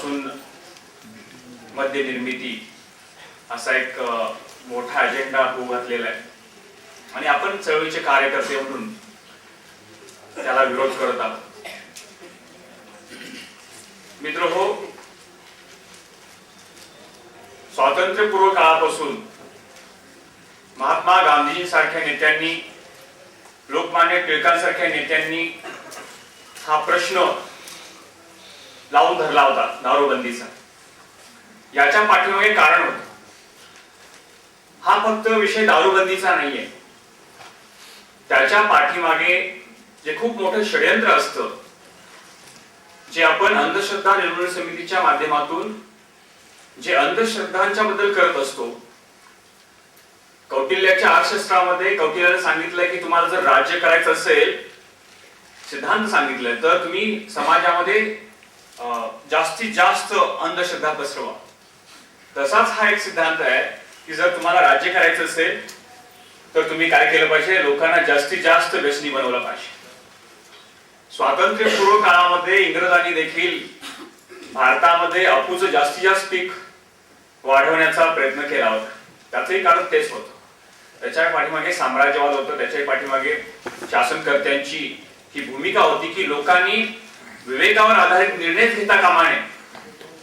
पासून मद्य निर्मिती असा एक मोठा अजेंडा होऊ घातलेला आहे आणि आपण चळवळीचे कार्यकर्ते म्हणून त्याला विरोध करत आहोत. मित्र हो, स्वातंत्र्यपूर्व काळापासून महात्मा गांधींसारख्या नेत्यांनी, लोकमान्य टिळकांसारख्या नेत्यांनी हा प्रश्न लावून धरला होता दारूबंदीचा. याच्या पाठीमागे कारण होतं. हा फक्त विषय दारूबंदीचा नाहीये, त्याच्या पाठीमागे जे खूप मोठं षडयंत्र असतं, जे आपण अंधश्रद्धा निर्मूलन समितीच्या माध्यमातून जे अंधश्रद्धांच्या बद्दल करत असतो. कौटिल्याच्या अर्थशास्त्रामध्ये कौटिल्याने सांगितलंय की तुम्हाला जर राज्य करायचं असेल, सिद्धांत सांगितलंय, तर तुम्ही समाजामध्ये जास्तीत जास्त अंधश्रद्धा पसरवा. तसाच हा एक सिद्धांत आहे की जर तुम्हाला राज्य करायचं असेल तर तुम्ही काय केलं पाहिजे, लोकांना जास्तीत जास्त व्यसनी बनवलं पाहिजे. स्वातंत्र्यपूर्व काळामध्ये इंग्रजांनी देखील भारतामध्ये अफूचं जास्तीत जास्त पीक वाढवण्याचा प्रयत्न केला होता. त्याचंही कारण तेच होतं. त्याच्या पाठीमागे साम्राज्यवाद होतं, त्याच्या पाठीमागे शासनकर्त्यांची ही भूमिका होती की लोकांनी विवेकावर आधारित निर्णय घेता कामा नये,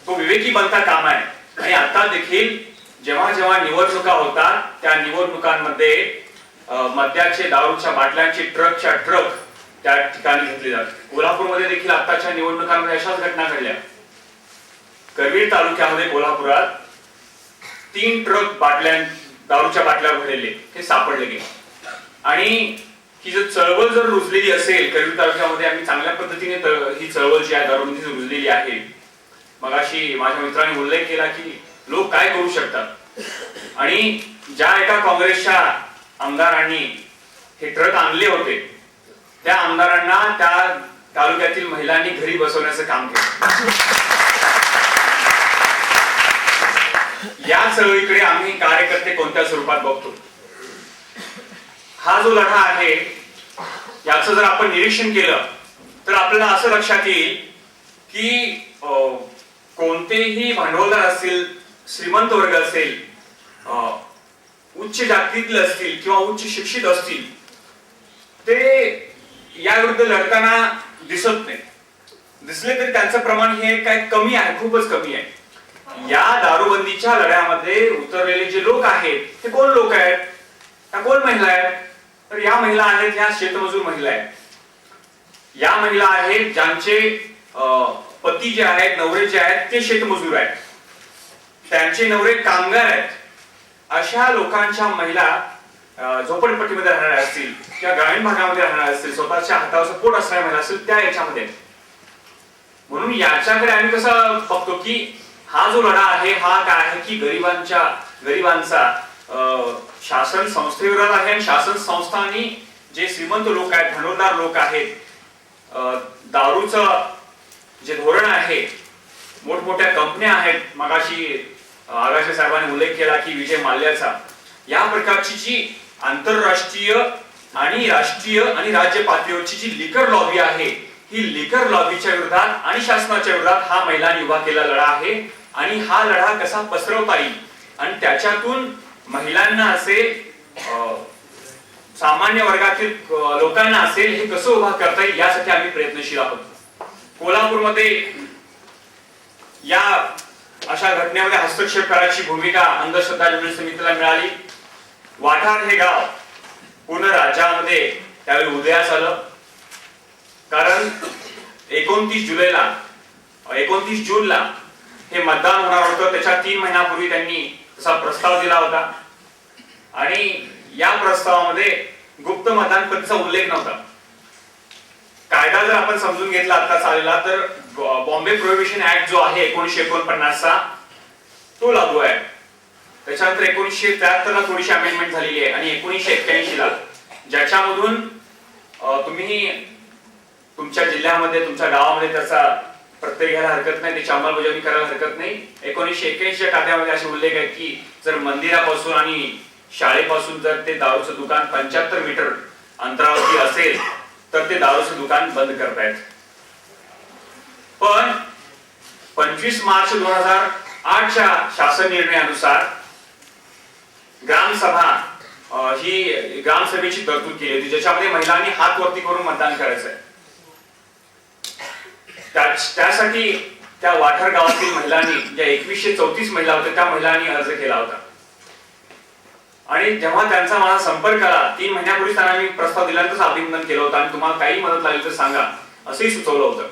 तो विवेकी बनता कामा नये. आणि आता देखील जेव्हा जेव्हा निवडणुका होतात त्या निवडणुकांमध्ये मद्याचे, दारूच्या बाटल्यांचे ट्रकच्या ट्रक त्या ठिकाणी घेतले जातात. कोल्हापूरमध्ये देखील आताच्या निवडणुकांमध्ये अशाच घटना घडल्या. करवीर तालुक्यामध्ये कोल्हापुरात 3 ट्रक दारूच्या बाटल्या भरलेले हे सापडले गेले. आणि ही जर चळवळ जर रुजलेली असेल करवीर तालुक्यामध्ये, आम्ही चांगल्या पद्धतीने ही चळवळ जी आहे दारूबंदी रुजलेली आहे. मगाशी माझ्या मित्रांनी उल्लेख केला की लोक काय करू शकतात, आणि ज्या एका काँग्रेसच्या आमदारांनी हे ट्रक आणले होते त्या आमदारांना त्या तालुक्यातील महिलांनी घरी बसवण्याचं काम केलं. या चळवळीकडे आम्ही कार्यकर्ते कोणत्या स्वरूपात बघतो. हा जो लढा आहे याचं जर आपण निरीक्षण केलं तर आपल्याला असं लक्षात येईल की कोणतेही भांडवलदार असतील, श्रीमंत वर्ग असेल, उच्च जातीतले असतील किंवा उच्च शिक्षित असतील, ते याविरुद्ध लढताना दिसत नाही. दिसले तरी त्यांचं प्रमाण हे काय कमी आहे, खूपच कमी आहे. या दारूबंदीच्या लढ्यामध्ये उतरलेले जे लोक आहेत ते कोण लोक आहेत, त्या कोण महिला आहेत, तर या महिला आहेत, या शेतमजूर महिला आहेत. या महिला आहेत ज्यांचे पती जे आहेत, नवरे जे आहेत ते शेतमजूर आहेत, त्यांचे नवरे कामगार आहेत. अशा लोकांच्या महिला झोपडपट्टीमध्ये राहणाऱ्या असतील किंवा ग्रामीण भागामध्ये राहणाऱ्या असतील, स्वतःच्या हातावरचं पोट असणाऱ्या महिला असतील, त्या याच्यामध्ये. म्हणून याच्याकडे आम्ही कसं बघतो की हा जो लढा आहे हा काय आहे की गरिबांचा शासन संस्थेविरोधात आहे. आणि शासन संस्थांनी जे श्रीमंत लोक आहेत, भांडवलदार लोक आहेत, दारूचं जे धोरण आहे, मोठमोठ्या कंपन्या आहेत, मगाशी आगाशे साहेबांनी उल्लेख केला की विजय माल्याचा, या प्रकारची जी आंतरराष्ट्रीय आणि राष्ट्रीय आणि राज्य पातळीवरची जी लिकर लॉबी आहे, ही लिकर लॉबीच्या विरोधात आणि शासनाच्या विरोधात हा महिलांनी उभा केलेला लढा आहे. आणि हा लढा कसा पसरवता येईल आणि त्याच्यातून महिलांना असेल, सामान्य वर्गातील लोकांना असेल, हे कसं उभा करता येईल यासाठी आम्ही प्रयत्नशील आहोत. कोल्हापूरमध्ये या अशा घटनेमध्ये हस्तक्षेप करायची भूमिका अंधश्रद्धा निर्मूलन समितीला मिळाली. वाठार हे गाव पूर्ण राज्यामध्ये त्यावेळी उदयास आलं, कारण 29 जूनला हे मतदान होणार होतं. त्याच्या 3 महिन्यापूर्वी त्यांनी तसा प्रस्ताव दिला होता आणि या प्रस्तावामध्ये गुप्त मतदान पद्धतीचा उल्लेख नव्हता. कायदा जर आपण समजून घेतला आता चाललेला, तर बॉम्बे प्रोहिबिशन ऍक्ट जो आहे 1949 चा, तो लागू आहे. त्याच्यानंतर 1973 ला थोडीशी अमेंडमेंट झालेली आहे आणि 1981 ला, ज्याच्यामधून तुम्ही तुमच्या जिल्ह्यामध्ये, तुमच्या गावामध्ये त्याचा प्रत्यय घ्यायला हरकत नाही, त्याची अंमलबजावणी करायला हरकत नाही. 1981 च्या कायद्यामध्ये असे उल्लेख आहे की जर मंदिरापासून आणि शाळेपासून जर ते दारूचं दुकान 75 मीटर अंतरावरती असेल तर ते दारूचं दुकान बंद करतायत. पण 25 मार्च 2008च्या शासन निर्णयानुसार ग्रामसभा ही ग्रामसभेची तरतूद केली होती, ज्याच्यामध्ये महिलांनी हात वरती करून मतदान करायचंय. त्यासाठी त्या वाठार गावातील महिलांनी, ज्या 2134 महिला होत्या, त्या महिलांनी अर्ज केला होता. आणि जेव्हा त्यांचा मला संपर्क आला, 3 महिन्यापूर्वी त्यांना मी प्रस्ताव दिल्यानंतर अभिनंदन केलं होतं आणि तुम्हाला काही मदत लागली तर सांगा असंही सुचवलं होतं.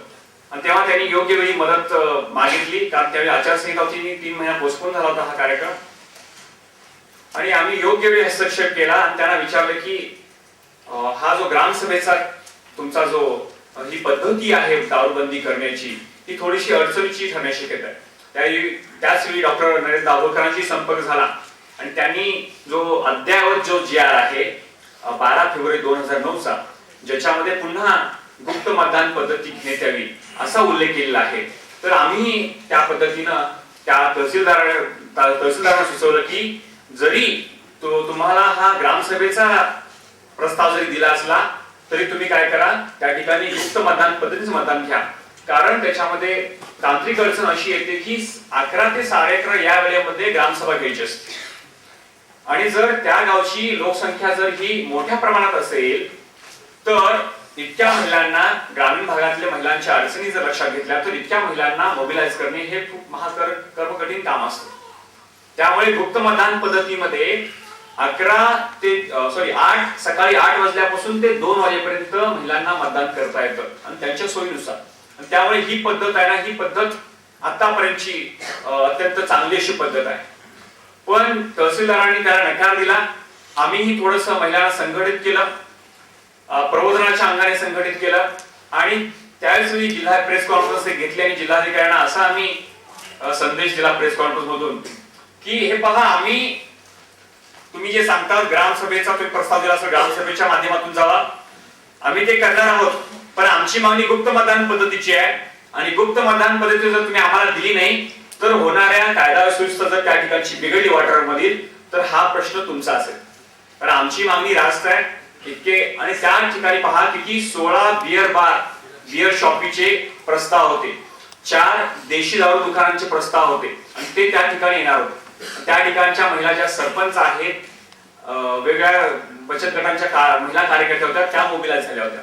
आणि तेव्हा त्यांनी योग्य वेळी मदत मागितली, कारण त्यावेळी आचारसंहिता होती, 3 महिना पोस्टपोन झाला होता हा कार्यक्रम. आणि आम्ही योग्य वेळी हस्तक्षेप केला आणि त्यांना विचारलं की हा जो ग्रामसभेचा तुमचा जो ही पद्धती आहे दारूबंदी करण्याची, ती थोडीशी अडचणीची ठरण्याची शक्यता आहे. त्याचवेळी डॉक्टर नरेंद्र दाभोळकरांशी संपर्क झाला आणि त्यांनी जो अद्ययावत जो जी आर आहे 12 फेब्रुवारी 2009चा, ज्याच्यामध्ये पुन्हा गुप्त मतदान पद्धती घेण्यात यावी असा उल्लेख केलेला आहे. तर आम्ही त्या पद्धतीनं त्या तहसीलदारांना सुचवलं की जरी तुम्हाला हा ग्रामसभेचा प्रस्ताव जरी दिला असला तरी तुम्ही काय करा, त्या ठिकाणी गुप्त मतदान पद्धतीचं मतदान घ्या. कारण त्याच्यामध्ये तांत्रिक अडचण अशी येते की 11 ते 11:30 या वेळेमध्ये ग्रामसभा घ्यायची असते. आणि जर त्या गावची लोकसंख्या जर ही मोठ्या प्रमाणात असेल तर इतक्या महिलांना, ग्रामीण भागातल्या महिलांच्या अडचणी जर लक्षात घेतल्या तर इतक्या महिलांना मोबिलाइज करणे हे खूप कठीण काम असतं. त्यामुळे गुप्त मतदान पद्धतीमध्ये 8 सकाळी 8 वाजल्यापासून ते 2 वाजेपर्यंत महिलांना मतदान करता येतं आणि त्यांच्या सोयीनुसार. त्यामुळे ही पद्धत आहे ना, ही पद्धत आतापर्यंतची अत्यंत चांगली अशी पद्धत आहे. पण तहसीलदारांनी त्याला नकार दिला. आम्हीही थोडस महिलांना संघटित केलं, प्रबोधनाच्या अंगाने संघटित केलं आणि त्यावेळी जिल्हा प्रेस कॉन्फरन्स घेतली आणि जिल्हाधिकाऱ्यांना असा आम्ही संदेश दिला प्रेस कॉन्फरन्स मधून की हे पहा, आम्ही तुम्ही जे सांगता ग्रामसभेचा तुम्ही प्रस्ताव दिला असेल, ग्रामसभेच्या माध्यमातून जावा, आम्ही ते करणार आहोत. पण आमची मागणी गुप्त मतदान पद्धतीची आहे आणि गुप्त मतदान पद्धती जर तुम्ही आम्हाला दिली नाही तर होणाऱ्या कायदा सुव्यवस्था जर त्या ठिकाणची बिघडली वाठारामधील तर हा प्रश्न तुमचा असेल. कारण आमची मागणी रास्त आहे इतके. आणि त्या ठिकाणी पहा किती 16 बियर शॉपीचे प्रस्ताव होते, 4 देशी दारू दुकानांचे प्रस्ताव होते आणि ते त्या ठिकाणी येणार होते. त्या ठिकाणच्या महिला ज्या सरपंच आहेत, वेगळ्या बचत गटांच्या महिला कार्यकर्त्या होत्या, त्या मोबिलाइज झाल्या होत्या.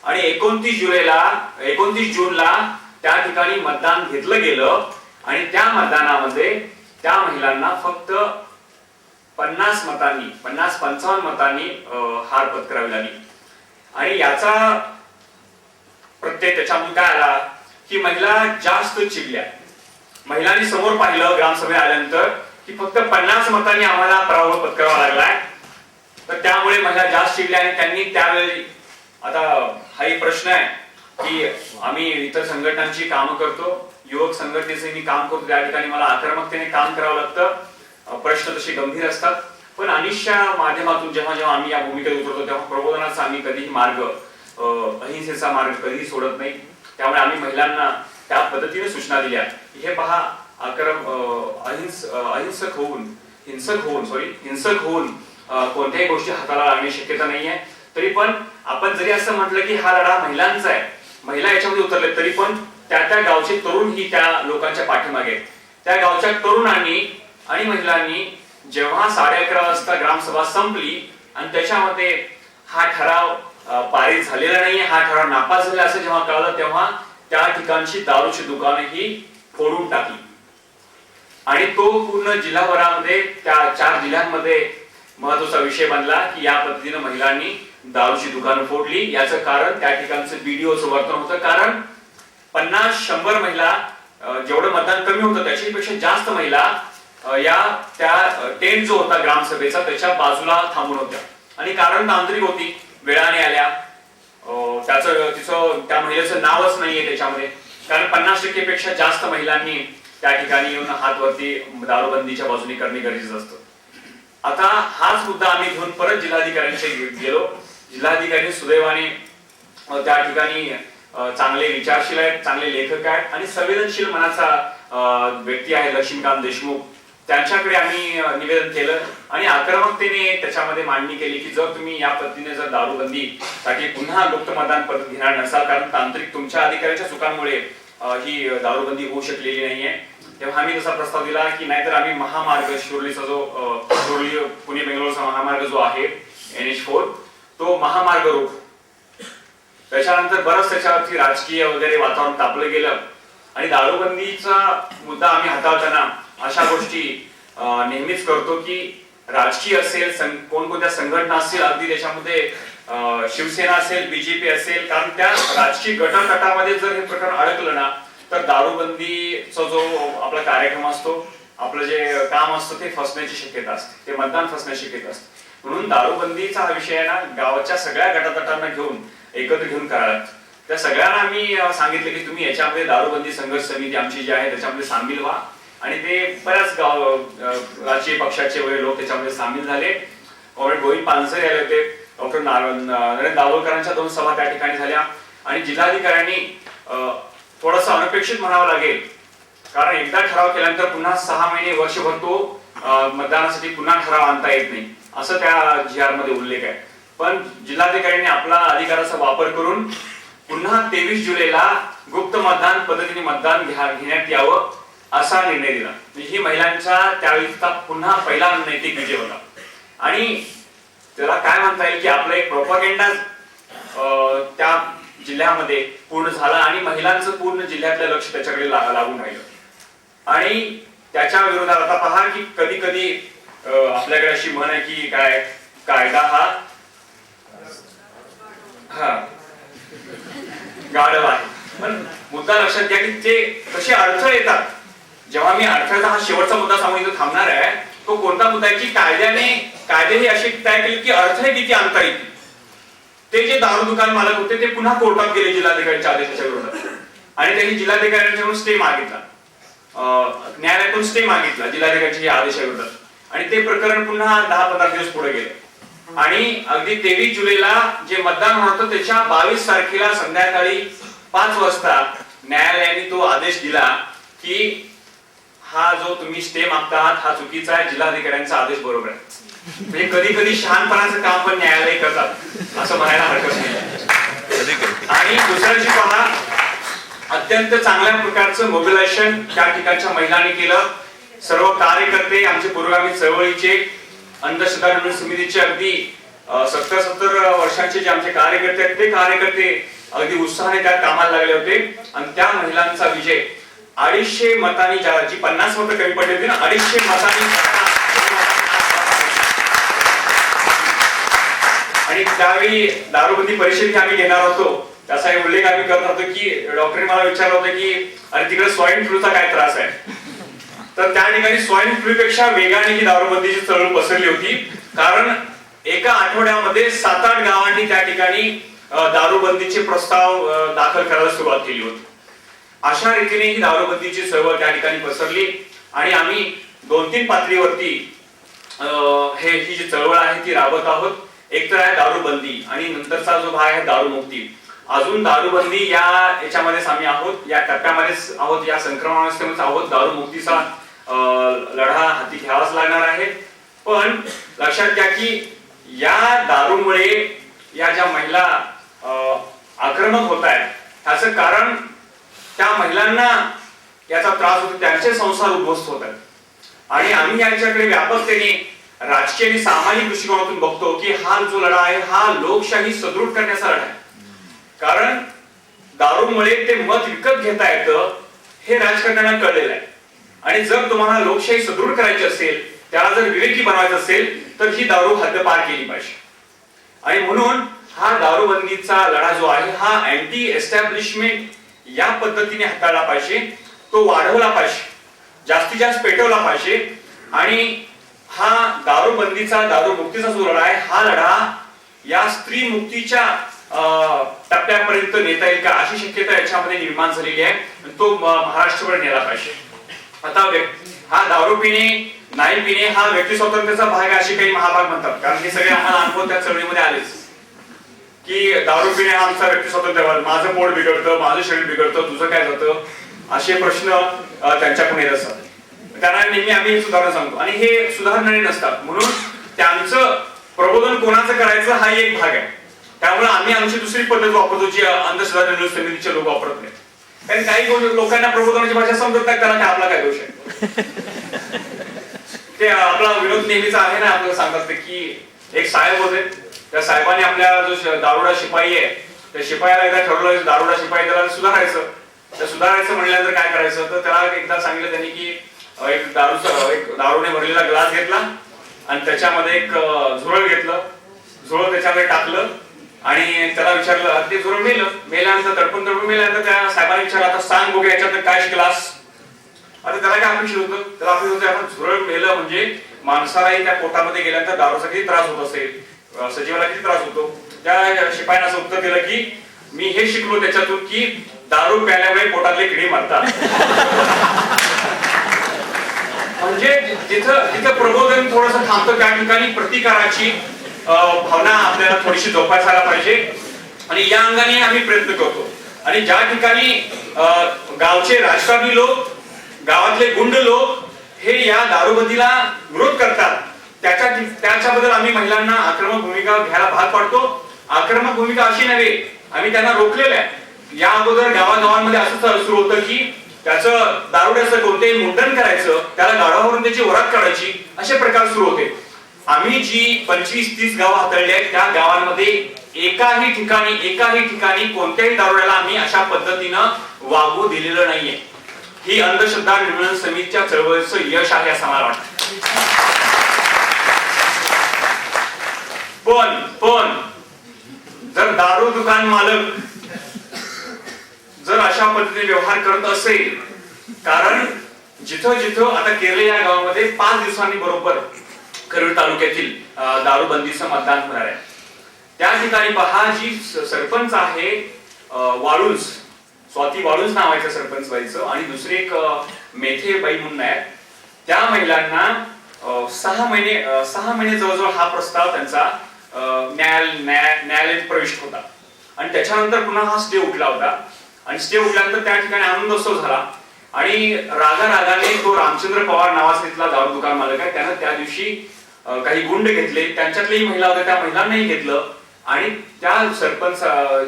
आणि 29 जूनला त्या ठिकाणी मतदान घेतलं गेलं आणि त्या मतदानामध्ये त्या महिलांना फक्त 50-55 मतांनी हार पत्करावी लागली. आणि याचा प्रत्यय त्याच्यामुळे काय आला की महिला जास्त चिडल्या. महिलांनी समोर पाहिलं ग्रामसभेत आल्यानंतर की फक्त 50 मतांनी आम्हाला पराभव पत्करावा लागलाय. तर त्यामुळे महिला जास्त चिडल्या आणि त्यांनी त्यावेळी, आता हाही प्रश्न आहे की आम्ही इतर संघटनांची कामं करतो, युवक संघटनेचे मी काम करतो, त्या ठिकाणी मला आक्रमकतेने काम करावं लागतं, प्रश्न तसे गंभीर असतात. पण अनिशच्या माध्यमातून जेव्हा आम्ही या भूमिकेत उतरतो तेव्हा प्रबोधनाचा आम्ही कधीही मार्ग, अहिंसेचा मार्ग कधीही सोडत नाही. त्यामुळे आम्ही महिलांना त्या पद्धतीने सूचना दिल्या. हे पहा, हिंसक होऊन कोणत्याही गोष्टी हाताला लागण्याची शक्यता नाहीये. तरी पण आपण जरी असं म्हटलं की हा लढा महिलांचा आहे, महिला याच्यामध्ये उतरले, तरी पण त्या गावचे तरुण ही त्या लोकांच्या पाठीमागे. त्या गावच्या तरुणांनी आणि महिलांनी जेव्हा 11:30 वाजता ग्रामसभा संपली आणि त्याच्यामध्ये हा ठराव पारित झालेला नाहीये, हा ठराव नापास झाला असं जेव्हा कळलं, तेव्हा त्या ठिकाणची दारूची दुकाने ही फोडून टाकली. आणि तो पूर्ण जिल्हाभरामध्ये, त्या 4 जिल्ह्यांमध्ये महत्वाचा विषय बनला की या पद्धतीने महिलांनी दारूची दुकानं फोडली. याचं कारण त्या ठिकाणचं बीडीओचं वर्तन होतं. कारण 50-100 महिला, जेवढं मतदान कमी होतं त्याच्यापेक्षा जास्त महिला त्या टेंट जो होता ग्रामसभेचा त्याच्या बाजूला थांबून होत्या. आणि कारण तांत्रिक होती, वेळाने आल्या, तिचं त्या महिलेचं नावच नाहीये त्याच्यामध्ये. कारण 50% पेक्षा जास्त महिलांनी त्या ठिकाणी येऊन हात वरती दारूबंदीच्या बाजूने करणे गरजेचं असतं. आता हाच मुद्दा आम्ही घेऊन परत जिल्हाधिकाऱ्यांचे गेलो. जिल्हाधिकारी सुदैवाने त्या ठिकाणी चांगले विचारशील आहेत, चांगले लेखक आहेत आणि संवेदनशील मनाचा व्यक्ती आहे लक्ष्मीकांत देशमुख. त्यांच्याकडे आम्ही निवेदन केलं आणि आक्रमकतेने त्याच्यामध्ये मांडणी केली की जर तुम्ही या पद्धतीने जर दारूबंदी साठी पुन्हा गुप्त मतदान पद्धत घेणार नसाल, कारण तांत्रिक तुमच्या अधिकाऱ्यांच्या चुकांमुळे ही दारूबंदी होऊ शकलेली नाहीये. तेव्हा आम्ही तसा प्रस्ताव दिला की नाहीतर आम्ही महामार्ग शिरोलीचा जो शिरोली पुणे बेंगलोरचा महामार्ग जो आहे NH4 तो महामार्ग रोखू. त्याच्यानंतर बरंच त्याच्यावरती राजकीय वगैरे वातावरण तापलं गेलं आणि दारूबंदीचा मुद्दा आम्ही हाताळताना अशा गोष्टी नेहमीच करतो की राजकीय असेल, कोणकोणत्या संघटना असतील, अगदी त्याच्यामध्ये शिवसेना असेल, BJP असेल, कारण त्या राजकीय गटातटामध्ये जर हे प्रकरण अडकलं ना तर दारूबंदीचा जो आपला कार्यक्रम असतो, आपलं जे काम असतं ते फसण्याची शक्यता असते, ते मतदान फसण्याची शक्यता असते. म्हणून दारूबंदीचा हा विषय ना गावाच्या सगळ्या गटातटांना घेऊन एकत्र घेऊन करायला. त्या सगळ्यांना आम्ही सांगितले की तुम्ही याच्यामध्ये दारूबंदी संघर्ष समिती आमची जी आहे त्याच्यामध्ये सामील व्हा आणि ते बऱ्याच राजकीय पक्षाचे वगैरे लोक त्याच्यामध्ये सामील झाले. कॉम्रेड गोविंद पानसरे आले होते, डॉक्टर नरेंद्र दाभोलकरांच्या 2 सभा त्या ठिकाणी झाल्या आणि जिल्हाधिकाऱ्यांनी थोडंसं अनपेक्षित म्हणावं लागेल, कारण एकदा ठराव केल्यानंतर पुन्हा 6 महिने वर्षभर तो मतदानासाठी पुन्हा ठराव आणता येत नाही असं त्या GR मध्ये उल्लेख आहे. पण जिल्हाधिकाऱ्यांनी आपला अधिकाराचा वापर करून पुन्हा 23 जुलैला गुप्त मतदान पद्धतीने मतदान घेण्यात यावं असा निर्णय दिला. म्हणजे ही महिलांचा त्यावेळीचा पुन्हा पहिला नैतिक विजय होता आणि त्याला काय म्हणता येईल की आपला एक प्रोपागेंडा त्या जिल्ह्यामध्ये पूर्ण झाला आणि महिलांचं पूर्ण जिल्ह्यातलं लक्ष त्याच्याकडे लागून राहिलं. आणि त्याच्या विरोधात आता पहा की कधी कधी आपल्याकडे अशी म्हण आहे की काय कायदा हा गाढव आहे. पण मुद्दा लक्षात घ्या की ते कसे अडथळे येतात. जेव्हा मी अडथळ्याचा हा शेवटचा मुद्दा सांगून इथं थांबणार आहे, तो कोणता मुद्दा आहे की कायदे हे असे तयार केले की अडथळे किती आणता येतील. ते जे दारू दुकान मालक होते ते पुन्हा कोर्टात गेले जिल्हाधिकाऱ्यांच्या आदेशाच्या विरोधात आणि त्यांनी जिल्हाधिकाऱ्यांकडून स्टे मागितला, न्यायालयातून स्टे मागितला जिल्हाधिकाऱ्यांच्या आदेशाविरोधात आणि ते प्रकरण पुन्हा 10-15 दिवस पुढे गेले आणि अगदी 23 जुलैला जे मतदान होणार होतं त्याच्या 22 तारखेला संध्याकाळी 5 वाजता न्यायालयाने तो आदेश दिला की हा जो तुम्ही स्टे मागता आहात हा चुकीचा आहे, जिल्हाधिकाऱ्यांचा आदेश बरोबर आहे. म्हणजे कधी कधी शहाणपणाचं काम पण न्यायालय करतात असं म्हणायला हरकत नाही. आणि दुसऱ्याची पहा, अत्यंत चांगल्या प्रकारचं मोबिलायझेशन त्या ठिकाणच्या महिलांनी केलं. सर्व कार्यकर्ते आमचे पुरोगामी चळवळीचे, अंधश्रद्धा निर्मूलन समितीचे अगदी 70 वर्षांचे जे आमचे कार्यकर्ते आहेत ते कार्यकर्ते अगदी उत्साहाने त्या कामाला लागले होते आणि त्या महिलांचा विजय 250 मतांनी, जी 50 मतं कमी पडली होती ना, 250 मतांनी. आणि त्यावेळी दारूबंदी परिषद आम्ही घेणार होतो त्याचा उल्लेख आम्ही करत होतो की डॉक्टरने मला विचारलं होतं की अरे तिकडे स्वाईन फ्लूचा काय त्रास आहे. तर त्या ठिकाणी स्वाईन फ्लू पेक्षा वेगाने ही दारूबंदीची चळवळ पसरली होती, कारण एका आठवड्यामध्ये 7-8 गावांनी त्या ठिकाणी दारूबंदीचे प्रस्ताव दाखल करायला सुरुवात केली होती. अशा रीतीने ही दारूबंदीची चळवळ त्या ठिकाणी पसरली आणि आम्ही 2-3 पातळीवरती ही जी चळवळ आहे ती राबवत आहोत. एक तर आहे दारूबंदी आणि नंतरचा जो भाग आहे दारूमुक्ती. अजून दारूबंदी याच्यामध्येच आम्ही आहोत, या टप्प्यामध्येच आहोत, या संक्रमणावस्थेमध्येच आहोत. दारूमुक्तीचा लढा हाती घ्यावाच लागणार आहे. पण लक्षात घ्या की या दारूमुळे या ज्या महिला आक्रमक होत आहेत त्याचं कारण त्या महिलांना याचा त्रास होतो, त्यांचे संसार उद्ध्वस्त होत आहेत. आणि आम्ही याच्याकडे व्यापकतेने राजकीय आणि सामाजिक दृष्टिकोनातून बघतो की हा जो लढा आहे हा लोकशाही सदृढ करण्याचा लढा आहे. कारण दारूमुळे ते मत विकत घेता येतं हे राजकारण्यांना कळलेलं आहे. आणि जर तुम्हाला लोकशाही सदृढ करायची असेल, त्याला जर विवेकी बनवायचं असेल तर ही दारू हद्दपार केली पाहिजे. आणि म्हणून हा दारूबंदीचा लढा जो आहे हा अँटी एस्टॅब्लिशमेंट या पद्धतीने हाताळला पाहिजे, तो वाढवला पाहिजे, जास्तीत जास्त पेटवला पाहिजे. आणि हा दारूबंदीचा, दारूमुक्तीचा जो लढा आहे हा लढा या स्त्री मुक्तीच्या टप्प्यापर्यंत नेता येईल का अशी शक्यता याच्यामध्ये निर्माण झालेली आहे. तो महाराष्ट्रभर नेला पाहिजे. आता हा दारू पिणे नाही पिणे हा व्यक्ती स्वातंत्र्याचा भाग आहे असे काही महाभाग म्हणतात, कारण हे सगळे आम्हाला अनुभव त्या चळवळीमध्ये आलेच की दारू पिणे हा आमचा व्यक्ती स्वातंत्र्य, माझं पोट बिघडतं, माझं शरीर बिघडतं, तुझं काय जातं, असे प्रश्न त्यांच्याकडून येत असतात. त्यांना नेहमी आम्ही हे सुधारणा सांगतो आणि हे सुधारणारे नसतात. म्हणून त्यांचं प्रबोधन कोणाचं करायचं हा एक भाग आहे. त्यामुळे आम्ही आमची दुसरी पद्धत वापरतो जी अंधश्रद्धा निर्मूलन समितीचे लोक वापरत नाहीत. कारण काही लोकांना प्रबोधनाची भाषा समजत नाही, त्याला काय आपला काय दोष आहे. ते आपला विनोद नेहमीचा आहे ना, आपल्याला सांगतात की एक साहेब होते, त्या साहेबांनी आपल्या जो दारुडा शिपाई आहे त्या शिपायाला एकदा ठरवलं दारुडा शिपाई त्याला सुधारायचं. तर सुधारायचं म्हणल्यानंतर काय करायचं, तर त्याला एकदा सांगितलं त्यांनी की एक दारूने भरलेला ग्लास घेतला आणि त्याच्यामध्ये एक झुरळ घेतलं, झुरळ त्याच्यामध्ये टाकलं आणि त्याला विचारलं, ते झुरळ मेल्यानंतर तडपून मेल्यानंतर त्या साहेबांनी विचारलं, आता सांग बघूया याच्यात काय शिकलास. आता त्याला काय अपेक्षित होतं, त्याला अपेक्षित होतं आपण झुरळ मेलं म्हणजे माणसालाही त्या पोटामध्ये गेल्यानंतर दारूचा किती त्रास होत असेल, सजीवाला किती त्रास होतो. त्या शिपायानं असं उत्तर दिलं की मी हे शिकलो त्याच्यातून की दारू प्यायल्यामुळे पोटातले किडे मरतात. म्हणजे जिथं प्रबोधन थोडंसं थांबतं त्या ठिकाणी प्रतिकाराची भावना आपल्याला थोडीशी जोपासायला पाहिजे आणि या अंगाने आम्ही प्रयत्न करतो. आणि ज्या ठिकाणी गावचे राजकारणी लोक, गावातले गुंड लोक हे या दारूबंदीला विरोध करतात, त्याच्याबद्दल आम्ही महिलांना आक्रमक भूमिका घ्यायला भाग पाडतो. आक्रमक भूमिका अशी नव्हे, आम्ही त्यांना रोखलेलं आहे. या अगोदर गावागावांमध्ये असं सुरू होतं की त्याचं दारुड्याचं कोणतेही मुंडन करायचं, त्याला गाढवावरून त्याची वरात काढायची, असे प्रकार सुरू होते. आम्ही जी 25-30 गावं हाताळली आहेत त्या गावांमध्ये एकाही ठिकाणी कोणत्याही दारुड्याला आम्ही अशा पद्धतीनं वागू दिलेलं नाहीये. ही अंधश्रद्धा निर्मूलन समितीच्या चळवळीचं यश आहे असं मला वाटतं. पण जर दारू दुकान मालक जर अशा पद्धतीने व्यवहार करत असेल, कारण जिथं आता केरळे या गावामध्ये 5 दिवसांनी बरोबर करवीर तालुक्यातील दारूबंदीचं मतदान होणार आहे. त्या ठिकाणी पहा, जी सरपंच आहे वाळुंज, स्वाती वाळुंज नावाचं सरपंच बाईचं आणि दुसरी एक मेथे बाई म्हणून आहे, त्या महिलांना 6 महिने जवळजवळ हा प्रस्ताव त्यांचा न्यायालयात प्रविष्ट होता आणि त्याच्यानंतर पुन्हा हा स्टे उठला होता आणि स्टे उठल्यानंतर त्या ठिकाणी आनंदोत्सव झाला आणि रागाने तो रामचंद्र पवार नावाचा तिथला दारू दुकान मालक आहे, त्यानं त्या दिवशी काही गुंड घेतले, त्यांच्यातलेही महिला होत्या, त्या महिलांनाही घेतलं आणि त्या सरपंच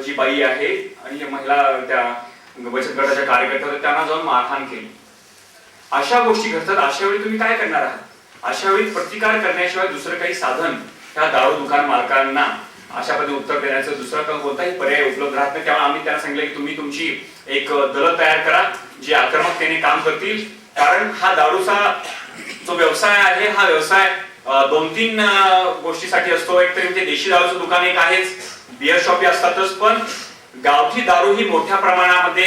जी बाई आहे आणि महिला त्या बचत गटाच्या कार्यकर्त्या त्यांना जाऊन मारहाण केली. अशा गोष्टी घडतात. अशा वेळी तुम्ही काय करणार आहात? अशा वेळी प्रतिकार करण्याशिवाय दुसरं काही साधन त्या दारू दुकान मालकांना अशा पद्धतीने उत्तर देण्याचं दुसरा कोणताही पर्याय उपलब्ध राहत नाही. त्यामुळे आम्ही त्यांना सांगितलं की तुम्ही तुमची एक दल तयार करा जे आक्रमकतेने काम करतील, कारण हा दारूचा जो व्यवसाय आहे हा व्यवसाय 2-3 गोष्टीसाठी असतो. एक तरी ते देशी दारूचं दुकान एक आहेच, बियर शॉपी असतातच, पण गावठी दारू ही मोठ्या प्रमाणामध्ये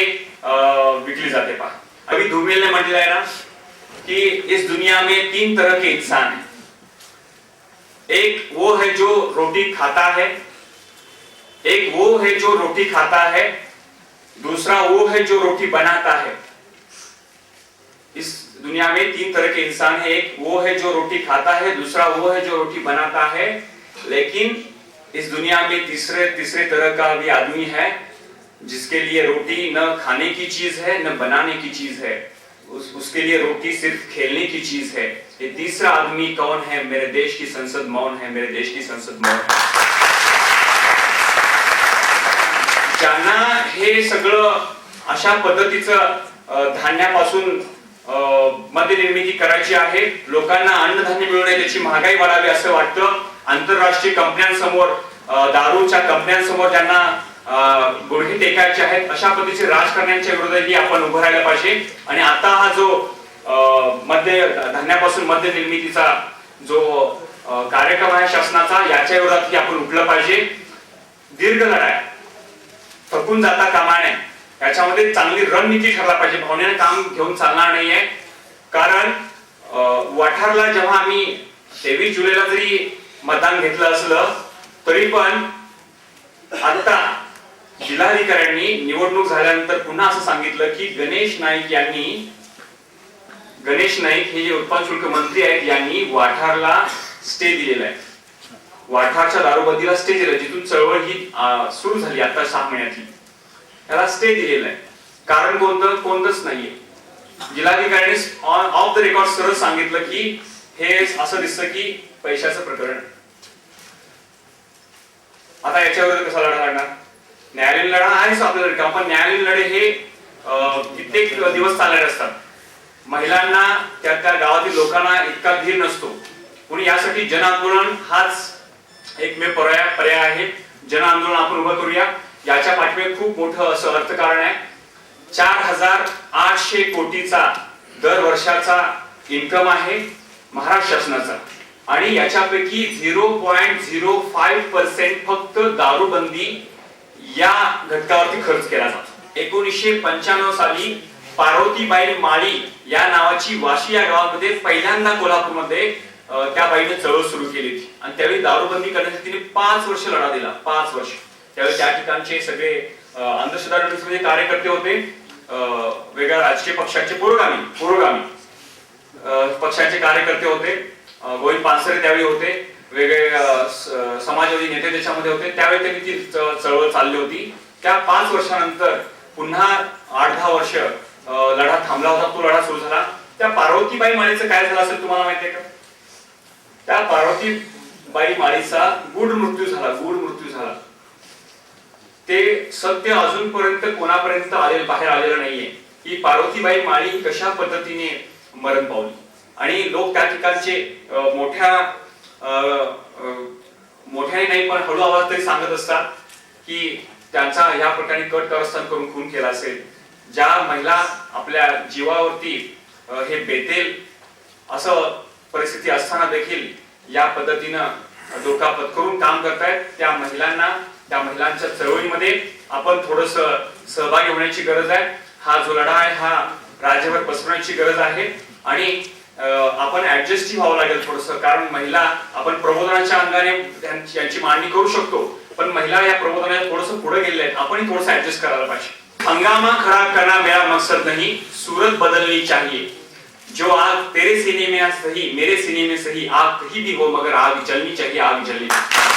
विकली जाते. पहा, कवी धुमिल ने म्हटलं आहे ना कि इस दुनिया में 3 तरह के इंसान हैं. एक वो है जो रोटी खाता है, एक वो है जो रोटी खाता है, दूसरा वो है जो रोटी बनाता है. इस दुनिया में 3 तरह के इंसान है, एक वो है जो रोटी खाता है, दूसरा वो है जो रोटी बनाता है, लेकिन इस दुनिया में तीसरे तरह का भी आदमी है जिसके लिए रोटी न खाने की चीज है न बनाने की चीज है, उसके लिए रोटी सिर्फ खेलने की चीज है. ये तीसरा आदमी कौन है? मेरे देश की संसद मौन है, मेरे देश की संसद मौन है. ज्यांना हे सगळं अशा पद्धतीचं धान्यापासून मद्य निर्मिती करायची आहे, लोकांना अन्नधान्य मिळू नये, त्याची महागाई वाढावी असं वाटतं, आंतरराष्ट्रीय कंपन्यांसमोर, दारूच्या कंपन्यांसमोर ज्यांना गुडघे टेकायचे आहेत, अशा पद्धतीचे राजकारण्यांच्या विरोधातही आपण उभं राहायला पाहिजे. आणि आता हा जो धान्यापासून मद्य निर्मितीचा जो कार्यक्रम आहे शासनाचा, याच्या विरोधातही आपण उठलं पाहिजे. दीर्घ लढाई, थकून जाता कामा नये, याच्यामध्ये चांगली रणनीती ठरला पाहिजे. भावनेने काम घेऊन चालणार नाहीये. कारण वाठारला जेव्हा आम्ही 23 जुलैला जरी मतदान घेतलं असलं तरी पण आता जिल्हाधिकाऱ्यांनी निवडणूक झाल्यानंतर पुन्हा असं सांगितलं की गणेश नाईक हे जे उत्पादन शुल्क मंत्री आहेत यांनी वाठारला स्टे दिलेला आहे. वाठारच्या दारूबंदीला स्टे दिला, जिथून चळवळ ही सुरू झाली आता 6 महिन्यातली, त्याला स्टे दिलेला आहे. कारण कोणतंच नाहीये. जिल्हाधिकाऱ्यांनी ऑफ द रेकॉर्ड सरळ सांगितलं की हे असं दिसतं की पैशाचं प्रकरण. आता याच्यावर कसा लढा लागणार? न्यायालयीन लढा आहेच आपल्याला, पण न्यायालयीन लढे हे कित्येक दिवस चालणारे असतात. महिलांना त्या गावातील लोकांना इतका धीर नसतो. म्हणून यासाठी जन आंदोलन हाच एकमेव पर्याय आहे. जन आंदोलन आपण उभं करूया. याच्या पाठीमागे खूप मोठं असं अर्थकारण आहे. 4800 कोटीचा दर वर्षाचा इन्कम आहे महाराष्ट्र शासनाचा आणि याच्यापैकी 0.05% फक्त दारूबंदी या घटकावरती खर्च केला जातो. 1995 साली पार्वतीबाई माळी या नावाची वाशी या गावामध्ये पहिल्यांदा कोल्हापूरमध्ये त्या बाईने चळवळ सुरू केली होती आणि त्यावेळी दारूबंदी करण्यासाठी तिने 5 वर्ष लढा दिला. 5 वर्ष. त्यावेळी त्या ठिकाणचे सगळे अंधश्रद्धा मध्ये कार्यकर्ते होते. वेगळ्या राजकीय पक्षांचे पुरोगामी पक्षांचे कार्यकर्ते होते. गोविंद पानसरे त्यावेळी होते. वेगळे समाजवादी नेते त्याच्यामध्ये होते. त्यावेळी त्यांनी ती चळवळ चालली होती. त्या 5 वर्षानंतर पुन्हा 8-10 वर्ष लढा थांबला होता. तो लढा सुरू झाला. त्या पार्वतीबाई माळीचं काय झालं असेल तुम्हाला माहिती आहे का? त्या पार्वतीबाई माळीचा गूढ मृत्यू झाला. ते सत्य अजूनपर्यंत कोणापर्यंत बाहेर आलेलं नाहीये की पार्वतीबाई माळी कशा पद्धतीने मरण पावली. आणि लोक त्या ठिकाणचे मोठ्याने नाही पण हळू आवाज तरी सांगत असतात की त्यांचा या प्रकारे कट कारस्थान करून खून केला असेल. ज्या महिला आपल्या जीवावरती हे बेतेल असं परिस्थिती असताना देखील या पद्धतीनं डोका पत्करून काम करतायत, त्या महिलांच्या चळवळीमध्ये आपण थोडस सहभागी होण्याची गरज आहे. हा जो लढा आहे हा राज्यभर पसरवण्याची गरज आहे आणि आपण ऍडजस्टिव्ह व्हावं लागेल थोडस. कारण महिला आपण प्रबोधनाच्या अंगाने यांची मांडणी करू शकतो पण महिला या प्रबोधनाच्या थोडस पुढे गेले आहेत. आपण थोडस ऍडजस्ट करायला पाहिजे. हंगामा खड़ा करना मेरा मकसद नहीं, सूरत बदलनी चाहिए. जो आग तेरे सीने में सही, मेरे सीने में सही, आग कहीं भी हो मगर आग जलनी चाहिए, आग जलनी चाहिए.